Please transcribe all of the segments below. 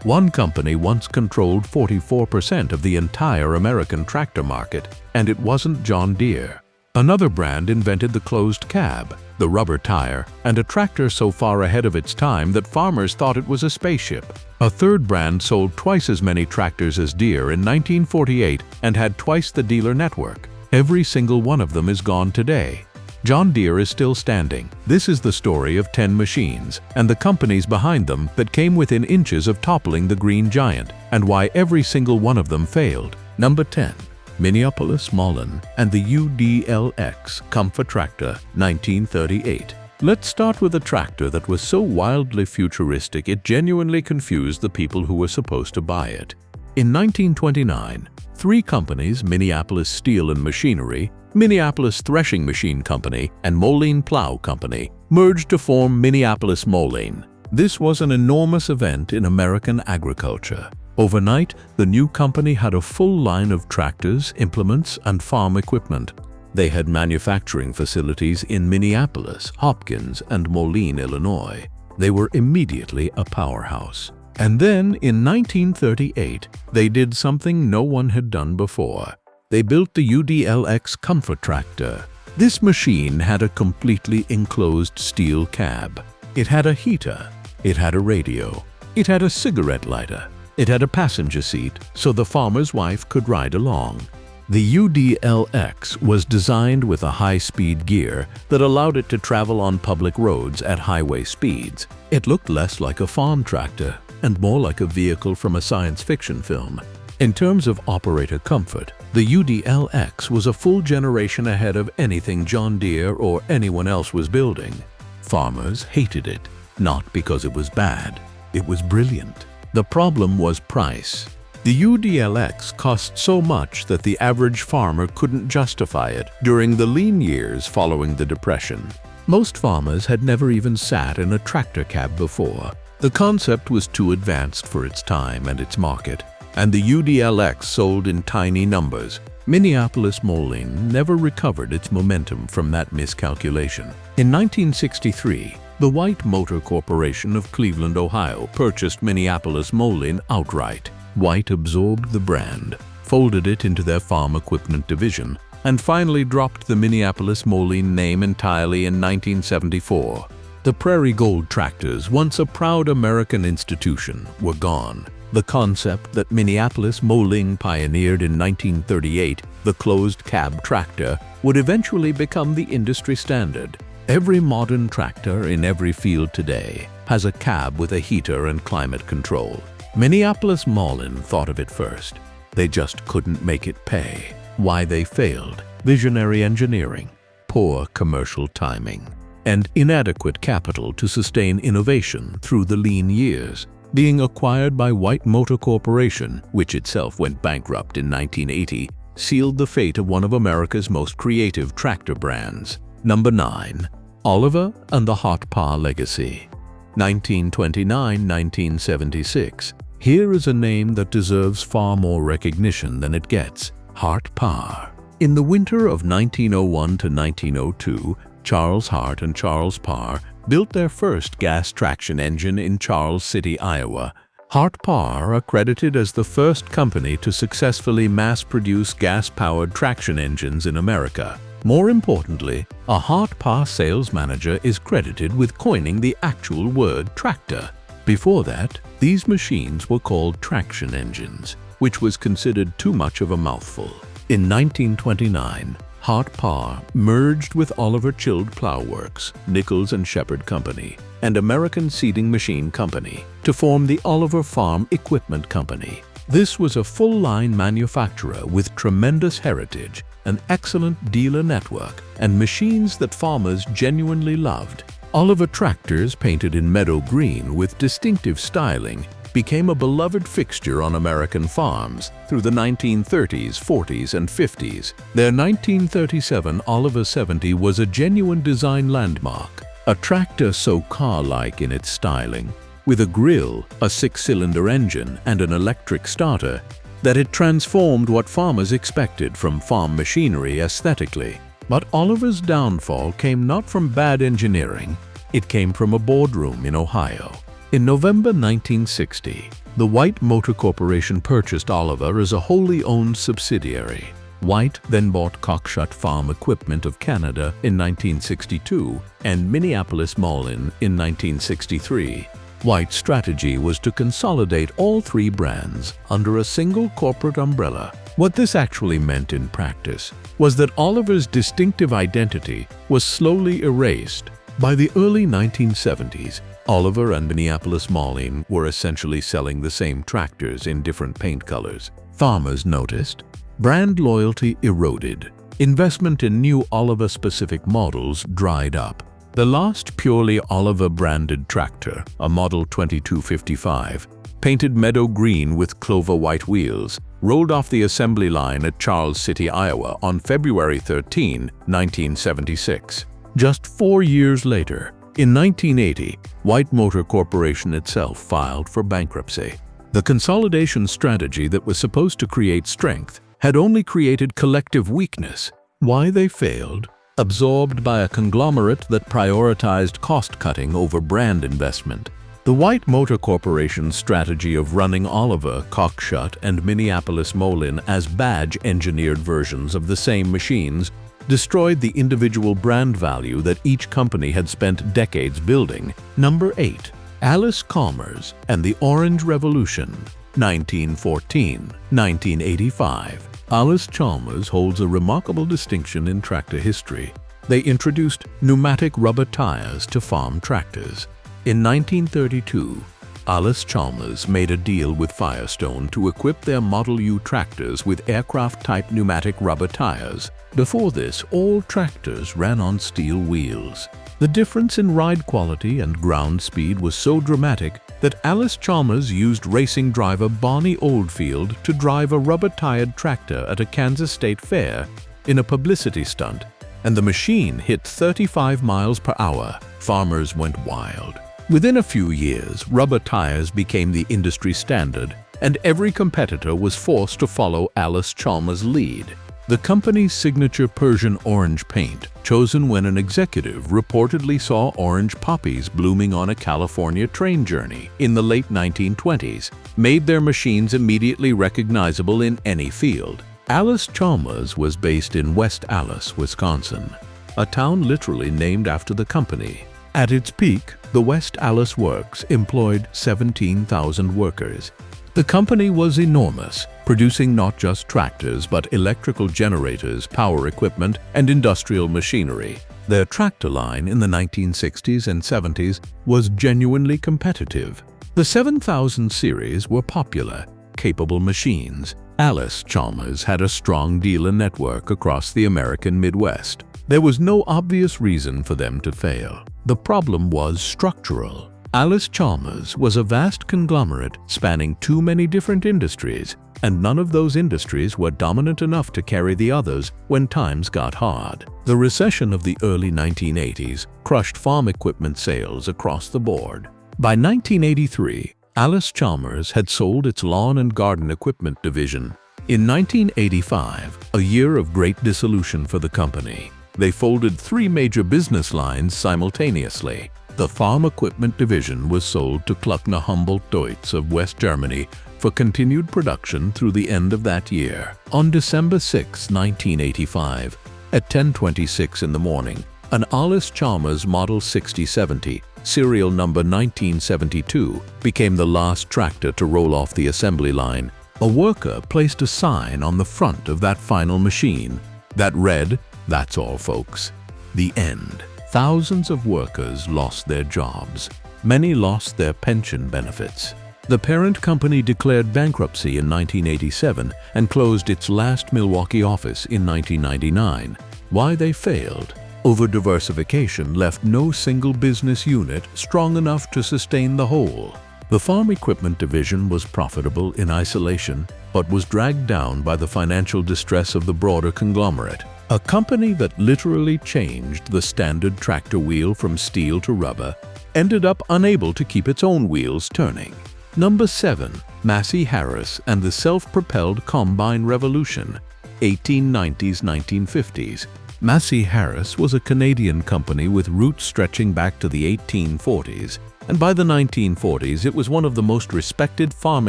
One company once controlled 44% of the entire American tractor market, and it wasn't John Deere. Another brand invented the closed cab, the rubber tire, and a tractor so far ahead of its time that farmers thought it was a spaceship. A third brand sold twice as many tractors as Deere in 1948 and had twice the dealer network. Every single one of them is gone today. John Deere is still standing. This is the story of 10 machines and the companies behind them that came within inches of toppling the green giant, and why every single one of them failed. Number 10. Minneapolis-Moline and the UDLX Comfort Tractor, 1938. Let's start with a tractor that was so wildly futuristic it genuinely confused the people who were supposed to buy it. In 1929, three companies, Minneapolis Steel and Machinery, Minneapolis Threshing Machine Company, and Moline Plow Company, merged to form Minneapolis-Moline. This was an enormous event in American agriculture. Overnight, the new company had a full line of tractors, implements, and farm equipment. They had manufacturing facilities in Minneapolis, Hopkins, and Moline, Illinois. They were immediately a powerhouse. And then, in 1938, they did something no one had done before. They built the UDLX Comfort Tractor. This machine had a completely enclosed steel cab. It had a heater. It had a radio. It had a cigarette lighter. It had a passenger seat, so the farmer's wife could ride along. The UDLX was designed with a high-speed gear that allowed it to travel on public roads at highway speeds. It looked less like a farm tractor and more like a vehicle from a science fiction film. In terms of operator comfort, the UDLX was a full generation ahead of anything John Deere or anyone else was building. Farmers hated it, not because it was bad. It was brilliant. The problem was price. The UDLX cost so much that the average farmer couldn't justify it during the lean years following the Depression. Most farmers had never even sat in a tractor cab before. The concept was too advanced for its time and its market, and the UDLX sold in tiny numbers. Minneapolis-Moline never recovered its momentum from that miscalculation. In 1963, the White Motor Corporation of Cleveland, Ohio, purchased Minneapolis-Moline outright. White absorbed the brand, folded it into their farm equipment division, and finally dropped the Minneapolis-Moline name entirely in 1974. The Prairie Gold tractors, once a proud American institution, were gone. The concept that Minneapolis-Moline pioneered in 1938, the closed cab tractor, would eventually become the industry standard. Every modern tractor in every field today has a cab with a heater and climate control. Minneapolis-Moline thought of it first. They just couldn't make it pay. Why they failed: visionary engineering, poor commercial timing, and inadequate capital to sustain innovation through the lean years. Being acquired by White Motor Corporation, which itself went bankrupt in 1980, sealed the fate of one of America's most creative tractor brands. Number 9. Oliver and the Hart-Parr Legacy, 1929–1976. Here is a name that deserves far more recognition than it gets: Hart-Parr. In the winter of 1901 to 1902, Charles Hart and Charles Parr built their first gas traction engine in Charles City, Iowa. Hart-Parr are credited as the first company to successfully mass-produce gas-powered traction engines in America. More importantly, a Hart-Parr sales manager is credited with coining the actual word tractor. Before that, these machines were called traction engines, which was considered too much of a mouthful. In 1929, Hart-Parr merged with Oliver Chilled Plow Works, Nichols and Shepard Company, and American Seeding Machine Company to form the Oliver Farm Equipment Company. This was a full-line manufacturer with tremendous heritage, an excellent dealer network, and machines that farmers genuinely loved. Oliver tractors, painted in meadow green with distinctive styling, became a beloved fixture on American farms through the 1930s, 40s, and 50s. Their 1937 Oliver 70 was a genuine design landmark, a tractor so car-like in its styling, with a grille, a 6-cylinder engine, and an electric starter, that it transformed what farmers expected from farm machinery aesthetically. But Oliver's downfall came not from bad engineering, it came from a boardroom in Ohio. In November 1960, the White Motor Corporation purchased Oliver as a wholly owned subsidiary. White then bought Cockshut Farm Equipment of Canada in 1962 and Minneapolis-Moline in 1963. White's strategy was to consolidate all three brands under a single corporate umbrella. What this actually meant in practice was that Oliver's distinctive identity was slowly erased. By the early 1970s, Oliver and Minneapolis-Moline were essentially selling the same tractors in different paint colors. Farmers noticed. Brand loyalty eroded. Investment in new Oliver-specific models dried up. The last purely Oliver-branded tractor, a Model 2255, painted meadow green with clover white wheels, rolled off the assembly line at Charles City, Iowa on February 13, 1976. Just 4 years later, in 1980, White Motor Corporation itself filed for bankruptcy. The consolidation strategy that was supposed to create strength had only created collective weakness. Why they failed? Absorbed by a conglomerate that prioritized cost-cutting over brand investment. The White Motor Corporation's strategy of running Oliver, Cockshut, and Minneapolis-Moline as badge-engineered versions of the same machines destroyed the individual brand value that each company had spent decades building. Number 8. Allis-Chalmers and the Orange Revolution, 1914–1985. Allis-Chalmers holds a remarkable distinction in tractor history. They introduced pneumatic rubber tires to farm tractors. In 1932, Allis-Chalmers made a deal with Firestone to equip their Model U tractors with aircraft-type pneumatic rubber tires. Before this, all tractors ran on steel wheels. The difference in ride quality and ground speed was so dramatic that Allis-Chalmers used racing driver Bonnie Oldfield to drive a rubber-tired tractor at a Kansas State fair in a publicity stunt, and the machine hit 35 miles per hour. Farmers went wild. Within a few years, rubber tires became the industry standard, and every competitor was forced to follow Allis-Chalmers' lead. The company's signature Persian orange paint, chosen when an executive reportedly saw orange poppies blooming on a California train journey in the late 1920s, made their machines immediately recognizable in any field. Allis-Chalmers was based in West Allis, Wisconsin, a town literally named after the company. At its peak, the West Allis Works employed 17,000 workers. The company was enormous, producing not just tractors but electrical generators, power equipment, and industrial machinery. Their tractor line in the 1960s and 70s was genuinely competitive. The 7000 series were popular, capable machines. Allis-Chalmers had a strong dealer network across the American Midwest. There was no obvious reason for them to fail. The problem was structural. Allis-Chalmers was a vast conglomerate spanning too many different industries, and none of those industries were dominant enough to carry the others when times got hard. The recession of the early 1980s crushed farm equipment sales across the board. By 1983, Allis-Chalmers had sold its lawn and garden equipment division. In 1985, a year of great dissolution for the company, they folded 3 major business lines simultaneously. The farm equipment division was sold to Kluckner Humboldt Deutz of West Germany for continued production through the end of that year. On December 6, 1985, at 10:26 in the morning, an Allis-Chalmers Model 6070, serial number 1972, became the last tractor to roll off the assembly line. A worker placed a sign on the front of that final machine that read, "That's all, folks. The end." Thousands of workers lost their jobs. Many lost their pension benefits. The parent company declared bankruptcy in 1987 and closed its last Milwaukee office in 1999. Why they failed? Over-diversification left no single business unit strong enough to sustain the whole. The farm equipment division was profitable in isolation, but was dragged down by the financial distress of the broader conglomerate. A company that literally changed the standard tractor wheel from steel to rubber ended up unable to keep its own wheels turning. Number 7. Massey-Harris and the Self-Propelled Combine Revolution, 1890s–1950s. Massey-Harris was a Canadian company with roots stretching back to the 1840s. and by the 1940s it was one of the most respected farm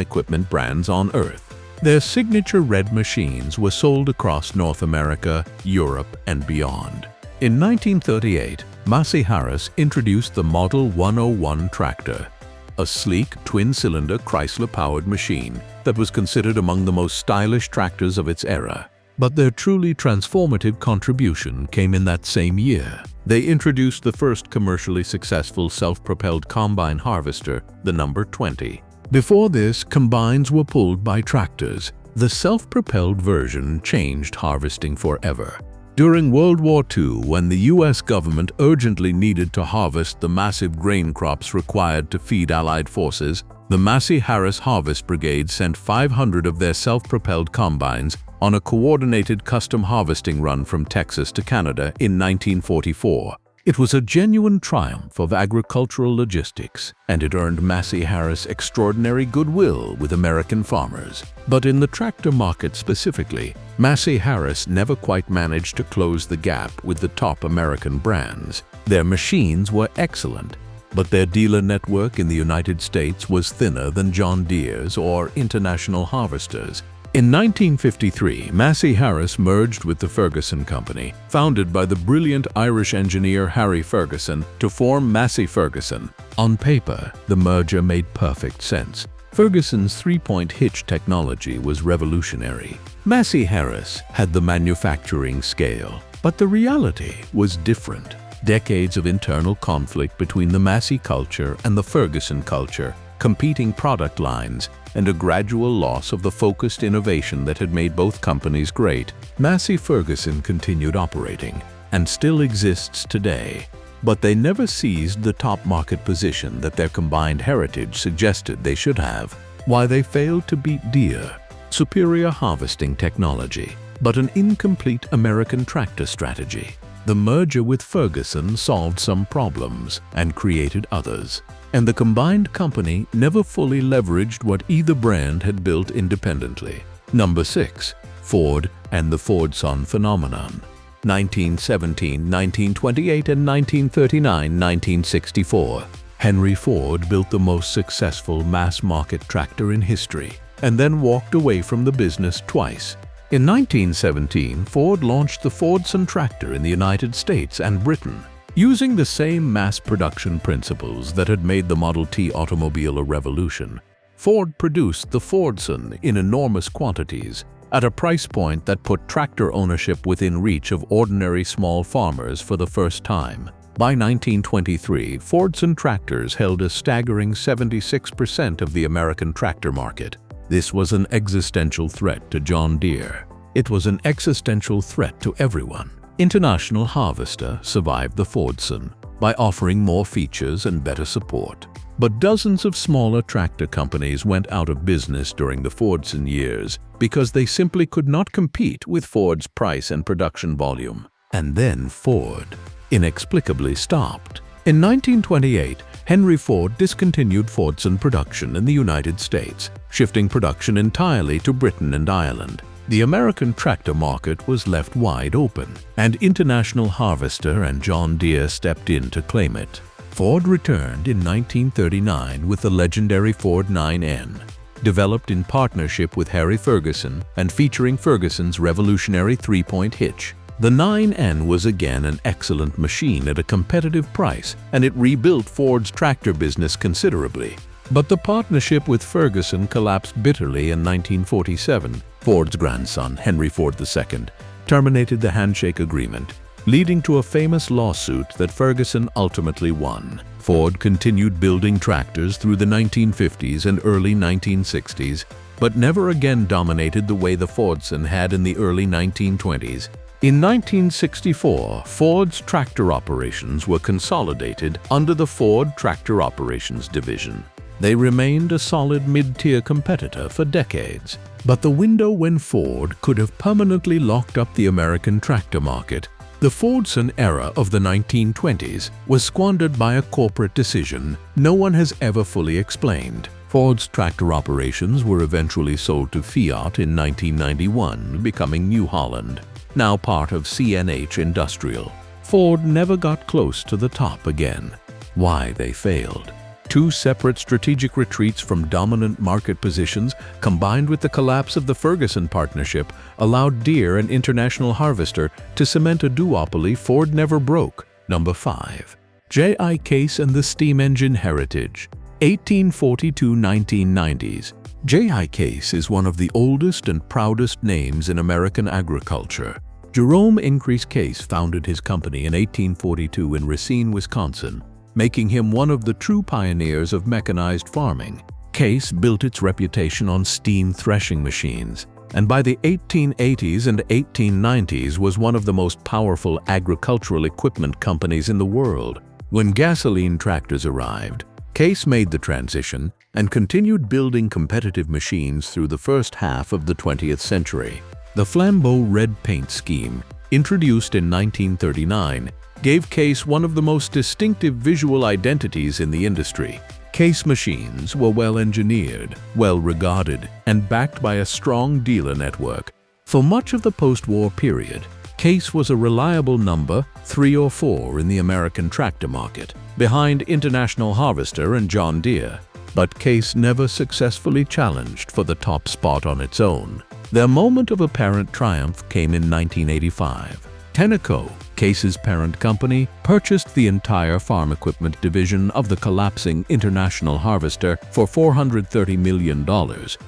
equipment brands on earth. Their signature red machines were sold across North America, Europe, and beyond. In 1938, Massey-Harris introduced the Model 101 tractor, a sleek, twin-cylinder Chrysler-powered machine that was considered among the most stylish tractors of its era. But their truly transformative contribution came in that same year. They introduced the first commercially successful self-propelled combine harvester, the number 20. Before this, combines were pulled by tractors. The self-propelled version changed harvesting forever. During World War II, when the U.S. government urgently needed to harvest the massive grain crops required to feed Allied forces, the Massey-Harris Harvest Brigade sent 500 of their self-propelled combines on a coordinated custom harvesting run from Texas to Canada in 1944. It was a genuine triumph of agricultural logistics, and it earned Massey-Harris extraordinary goodwill with American farmers. But in the tractor market specifically, Massey-Harris never quite managed to close the gap with the top American brands. Their machines were excellent, but their dealer network in the United States was thinner than John Deere's or International Harvester's. In 1953, Massey-Harris merged with the Ferguson Company, founded by the brilliant Irish engineer Harry Ferguson, to form Massey-Ferguson. On paper, the merger made perfect sense. Ferguson's three-point hitch technology was revolutionary. Massey-Harris had the manufacturing scale, but the reality was different. Decades of internal conflict between the Massey culture and the Ferguson culture, competing product lines, and a gradual loss of the focused innovation that had made both companies great. Massey-Ferguson continued operating and still exists today, but they never seized the top market position that their combined heritage suggested they should have. Why they failed to beat Deere? Superior harvesting technology, but an incomplete American tractor strategy. The merger with Ferguson solved some problems and created others, and the combined company never fully leveraged what either brand had built independently. Number 6. Ford and the Fordson phenomenon. 1917, 1928, and 1939-1964. Henry Ford built the most successful mass-market tractor in history, and then walked away from the business twice. In 1917, Ford launched the Fordson tractor in the United States and Britain. Using the same mass production principles that had made the Model T automobile a revolution, Ford produced the Fordson in enormous quantities at a price point that put tractor ownership within reach of ordinary small farmers for the first time. By 1923, Fordson tractors held a staggering 76% of the American tractor market. This was an existential threat to John Deere. It was an existential threat to everyone. International Harvester survived the Fordson by offering more features and better support. But dozens of smaller tractor companies went out of business during the Fordson years because they simply could not compete with Ford's price and production volume. And then Ford inexplicably stopped. In 1928, Henry Ford discontinued Fordson production in the United States, shifting production entirely to Britain and Ireland. The American tractor market was left wide open, and International Harvester and John Deere stepped in to claim it. Ford returned in 1939 with the legendary Ford 9N, developed in partnership with Harry Ferguson and featuring Ferguson's revolutionary three-point hitch. The 9N was again an excellent machine at a competitive price, and it rebuilt Ford's tractor business considerably. But the partnership with Ferguson collapsed bitterly in 1947. Ford's grandson, Henry Ford II, terminated the handshake agreement, leading to a famous lawsuit that Ferguson ultimately won. Ford continued building tractors through the 1950s and early 1960s, but never again dominated the way the Fordson had in the early 1920s. In 1964, Ford's tractor operations were consolidated under the Ford Tractor Operations Division. They remained a solid mid-tier competitor for decades, but the window when Ford could have permanently locked up the American tractor market, the Fordson era of the 1920s, was squandered by a corporate decision no one has ever fully explained. Ford's tractor operations were eventually sold to Fiat in 1991, becoming New Holland, now part of CNH Industrial. Ford never got close to the top again. Why they failed? Two separate strategic retreats from dominant market positions, combined with the collapse of the Ferguson partnership, allowed Deere and International Harvester to cement a duopoly Ford never broke. Number 5. J.I. Case and the Steam Engine Heritage, 1840–1990s. J.I. Case is one of the oldest and proudest names in American agriculture. Jerome Increase Case founded his company in 1842 in Racine, Wisconsin, making him one of the true pioneers of mechanized farming. Case built its reputation on steam threshing machines, and by the 1880s and 1890s was one of the most powerful agricultural equipment companies in the world. When gasoline tractors arrived, Case made the transition and continued building competitive machines through the first half of the 20th century. The Flambeau red paint scheme, introduced in 1939, gave Case one of the most distinctive visual identities in the industry. Case machines were well-engineered, well-regarded, and backed by a strong dealer network. For much of the post-war period, Case was a reliable number 3 or 4 in the American tractor market, behind International Harvester and John Deere. But Case never successfully challenged for the top spot on its own. Their moment of apparent triumph came in 1985. Tenneco, Case's parent company, purchased the entire farm equipment division of the collapsing International Harvester for $430 million,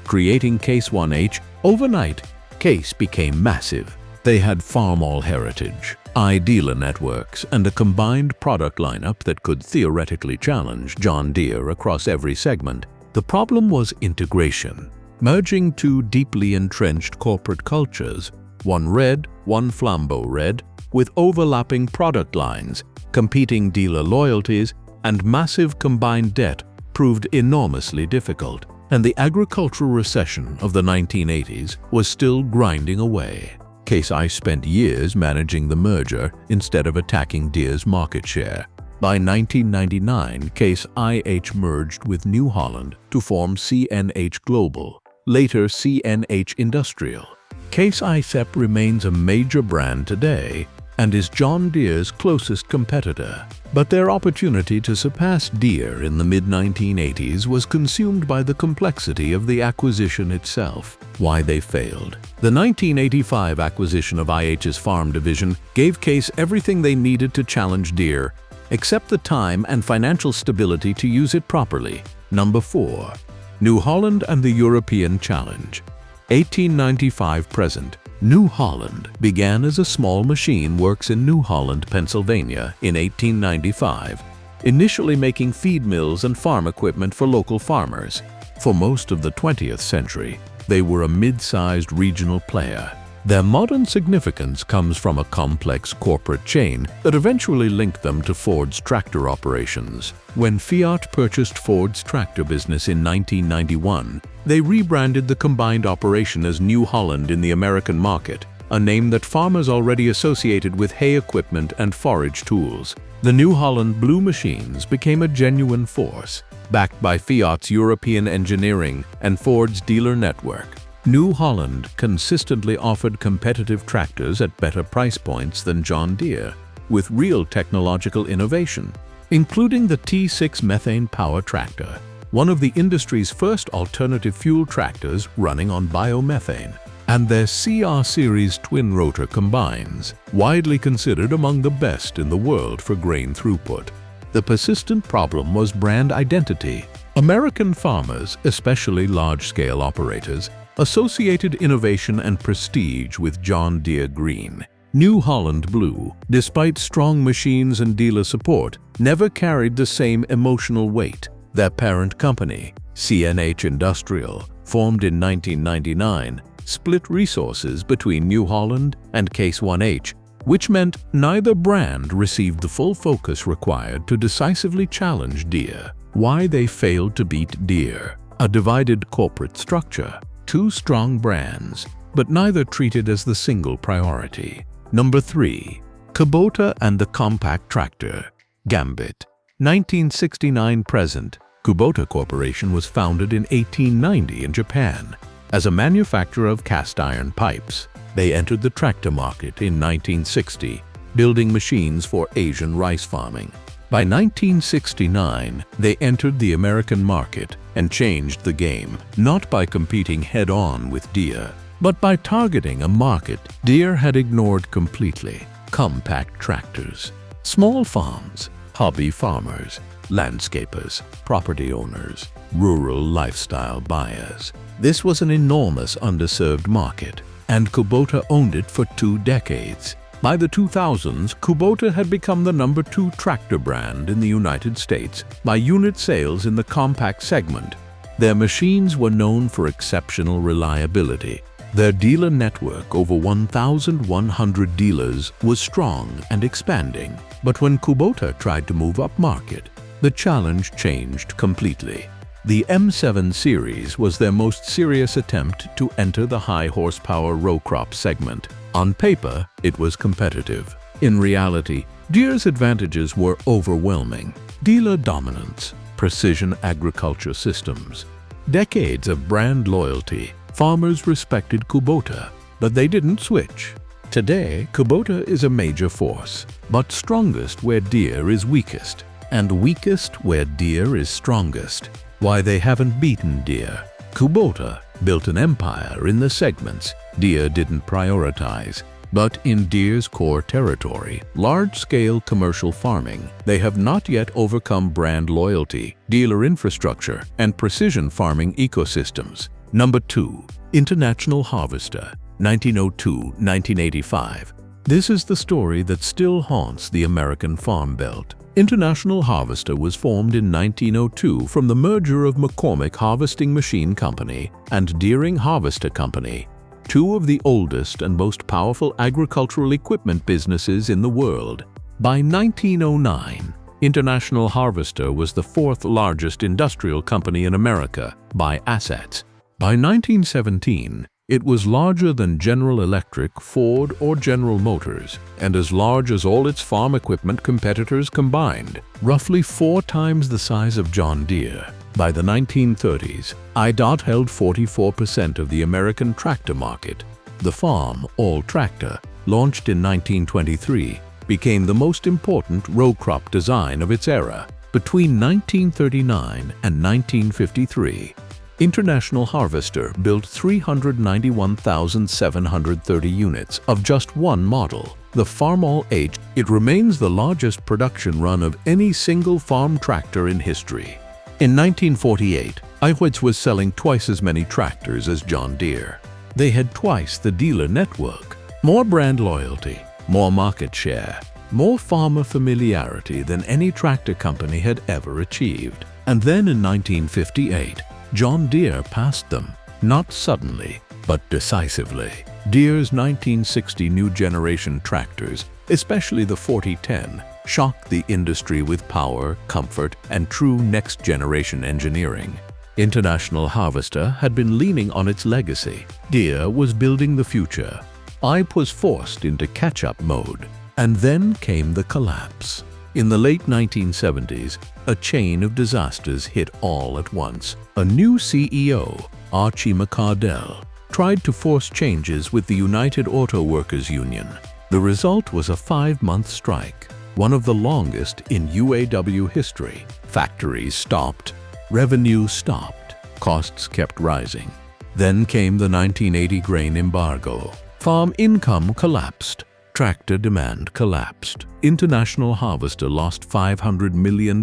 creating Case 1H. Overnight, Case became massive. They had farm-all heritage, dealer networks, and a combined product lineup that could theoretically challenge John Deere across every segment. The problem was integration, merging two deeply entrenched corporate cultures, one red, one Flambeau red, with overlapping product lines, competing dealer loyalties, and massive combined debt proved enormously difficult. And the agricultural recession of the 1980s was still grinding away. Case I spent years managing the merger instead of attacking Deere's market share. By 1999, Case IH merged with New Holland to form CNH Global, later CNH Industrial. Case ICEP remains a major brand today and is John Deere's closest competitor. But their opportunity to surpass Deere in the mid-1980s was consumed by the complexity of the acquisition itself. Why they failed. The 1985 acquisition of IH's farm division gave Case everything they needed to challenge Deere, except the time and financial stability to use it properly. Number 4. New Holland and the European Challenge. 1895–present. New Holland began as a small machine works in New Holland, Pennsylvania in 1895, initially making feed mills and farm equipment for local farmers. For most of the 20th century, they were a mid-sized regional player. Their modern significance comes from a complex corporate chain that eventually linked them to Ford's tractor operations. When Fiat purchased Ford's tractor business in 1991, they rebranded the combined operation as New Holland in the American market, a name that farmers already associated with hay equipment and forage tools. The New Holland Blue machines became a genuine force, backed by Fiat's European engineering and Ford's dealer network. New Holland consistently offered competitive tractors at better price points than John Deere, with real technological innovation, including the T6 methane power tractor, one of the industry's first alternative fuel tractors running on biomethane, and their CR Series twin-rotor combines, widely considered among the best in the world for grain throughput. The persistent problem was brand identity. American farmers, especially large-scale operators, associated innovation and prestige with John Deere Green. New Holland Blue, despite strong machines and dealer support, never carried the same emotional weight. Their parent company, CNH Industrial, formed in 1999, split resources between New Holland and Case 1H, which meant neither brand received the full focus required to decisively challenge Deere. Why they failed to beat Deere. A divided corporate structure. Two strong brands, but neither treated as the single priority. Number 3. Kubota and the compact tractor. Gambit. 1969–present. Kubota Corporation was founded in 1890 in Japan. As a manufacturer of cast-iron pipes, they entered the tractor market in 1960, building machines for Asian rice farming. By 1969, they entered the American market and changed the game, not by competing head-on with Deere, but by targeting a market Deere had ignored completely: compact tractors. Small farms, hobby farmers, landscapers, property owners, rural lifestyle buyers. This was an enormous underserved market, and Kubota owned it for 2 decades. By the 2000s, Kubota had become the number 2 tractor brand in the United States by unit sales in the compact segment. Their machines were known for exceptional reliability. Their dealer network, over 1,100 dealers, was strong and expanding. But when Kubota tried to move upmarket, the challenge changed completely. The M7 series was their most serious attempt to enter the high-horsepower row crop segment. On paper, it was competitive. In reality, Deere's advantages were overwhelming: dealer dominance, precision agriculture systems, decades of brand loyalty. Farmers respected Kubota, but they didn't switch. Today, Kubota is a major force, but strongest where Deere is weakest, and weakest where Deere is strongest. Why they haven't beaten Deere? Kubota built an empire in the segments Deere didn't prioritize. But in Deere's core territory, large-scale commercial farming, they have not yet overcome brand loyalty, dealer infrastructure, and precision farming ecosystems. Number 2. International Harvester, 1902–1985. This is the story that still haunts the American Farm Belt. International Harvester was formed in 1902 from the merger of McCormick Harvesting Machine Company and Deering Harvester Company, 2 of the oldest and most powerful agricultural equipment businesses in the world. By 1909, International Harvester was the 4th largest industrial company in America by assets. By 1917, it was larger than General Electric, Ford, or General Motors, and as large as all its farm equipment competitors combined, roughly 4 times the size of John Deere. By the 1930s, IDOT held 44% of the American tractor market. The Farm All-Tractor, launched in 1923, became the most important row crop design of its era. Between 1939 and 1953, International Harvester built 391,730 units of just one model, the Farmall H. It remains the largest production run of any single farm tractor in history. In 1948, Eichwitz was selling twice as many tractors as John Deere. They had twice the dealer network, more brand loyalty, more market share, more farmer familiarity than any tractor company had ever achieved. And then in 1958, John Deere passed them, not suddenly, but decisively. Deere's 1960 new generation tractors, especially the 4010, shocked the industry with power, comfort, and true next-generation engineering. International Harvester had been leaning on its legacy. Deere was building the future. IPE was forced into catch-up mode. And then came the collapse. In the late 1970s, a chain of disasters hit all at once. A new CEO, Archie McCardell, tried to force changes with the United Auto Workers Union. The result was a 5-month strike, one of the longest in UAW history. Factories stopped, revenue stopped, costs kept rising. Then came the 1980 grain embargo. Farm income collapsed. Tractor demand collapsed. International Harvester lost $500 million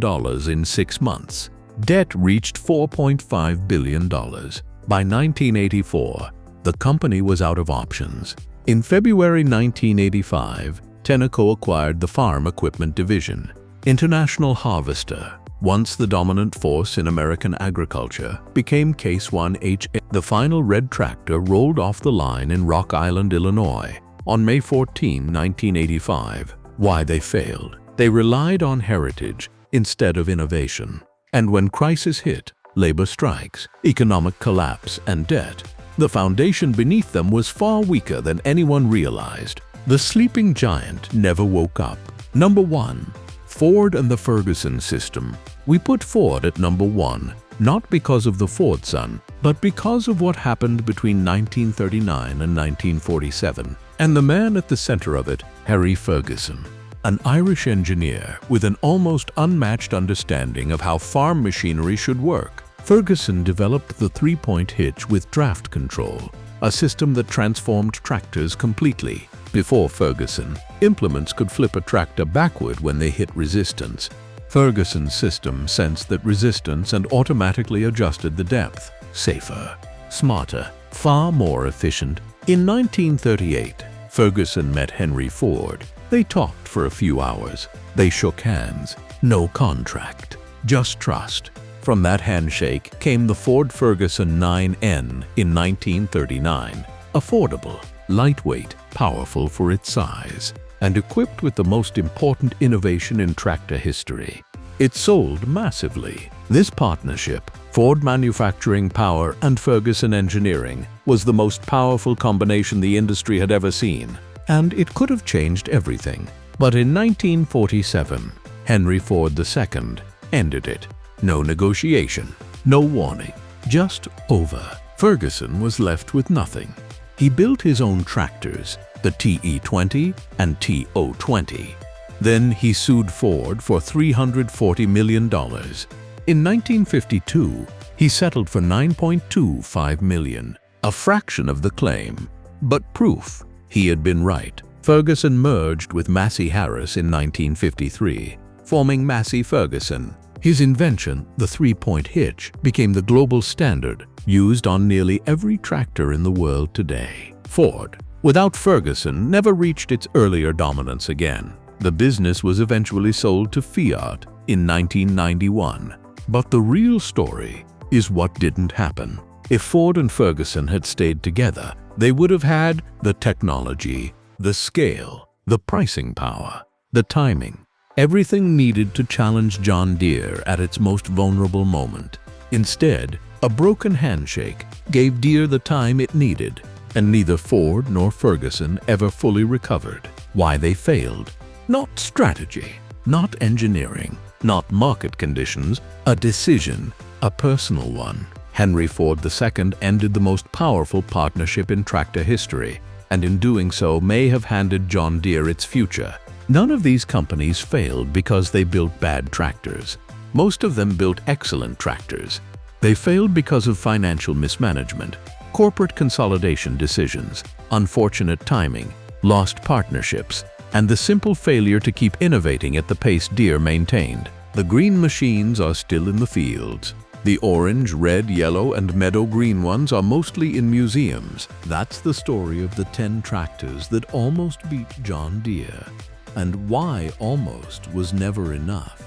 in 6 months. Debt reached $4.5 billion. By 1984, the company was out of options. In February 1985, Tenneco acquired the farm equipment division. International Harvester, once the dominant force in American agriculture, became Case 1H. The final red tractor rolled off the line in Rock Island, Illinois, on May 14, 1985. Why they failed? They relied on heritage instead of innovation. And when crisis hit, labor strikes, economic collapse, and debt, the foundation beneath them was far weaker than anyone realized. The sleeping giant never woke up. Number 1. Ford and the Ferguson system. We put Ford at number 1, not because of the Fordson, but because of what happened between 1939 and 1947. And the man at the center of it, Harry Ferguson. an Irish engineer with an almost unmatched understanding of how farm machinery should work. Ferguson developed the three-point hitch with draft control, a system that transformed tractors completely. Before Ferguson, implements could flip a tractor backward when they hit resistance. Ferguson's system sensed that resistance and automatically adjusted the depth. Safer, smarter, far more efficient. In 1938, Ferguson met Henry Ford. They talked for a few hours. They shook hands. No contract, just trust. From that handshake came the Ford-Ferguson 9N in 1939. Affordable, lightweight, powerful for its size, and equipped with the most important innovation in tractor history. It sold massively. This partnership, Ford manufacturing power and Ferguson engineering, was the most powerful combination the industry had ever seen, and it could have changed everything. But in 1947, Henry Ford II ended it. No negotiation, no warning, just over. Ferguson was left with nothing. He built his own tractors, the TE20 and TO20. Then he sued Ford for $340 million. In 1952, he settled for $9.25 million, a fraction of the claim, but proof he had been right. Ferguson merged with Massey-Harris in 1953, forming Massey-Ferguson. His invention, the three-point hitch, became the global standard used on nearly every tractor in the world today. Ford, without Ferguson, never reached its earlier dominance again. The business was eventually sold to Fiat in 1991. But the real story is what didn't happen. If Ford and Ferguson had stayed together, they would have had the technology, the scale, the pricing power, the timing, everything needed to challenge John Deere at its most vulnerable moment. Instead, a broken handshake gave Deere the time it needed, and neither Ford nor Ferguson ever fully recovered. Why they failed? Not strategy, not engineering, not market conditions, a decision, a personal one. Henry Ford II ended the most powerful partnership in tractor history, and in doing so may have handed John Deere its future. None of these companies failed because they built bad tractors. Most of them built excellent tractors. They failed because of financial mismanagement, corporate consolidation decisions, unfortunate timing, lost partnerships, and the simple failure to keep innovating at the pace Deere maintained. The green machines are still in the fields. The orange, red, yellow, and meadow green ones are mostly in museums. That's the story of the 10 tractors that almost beat John Deere. And why almost was never enough.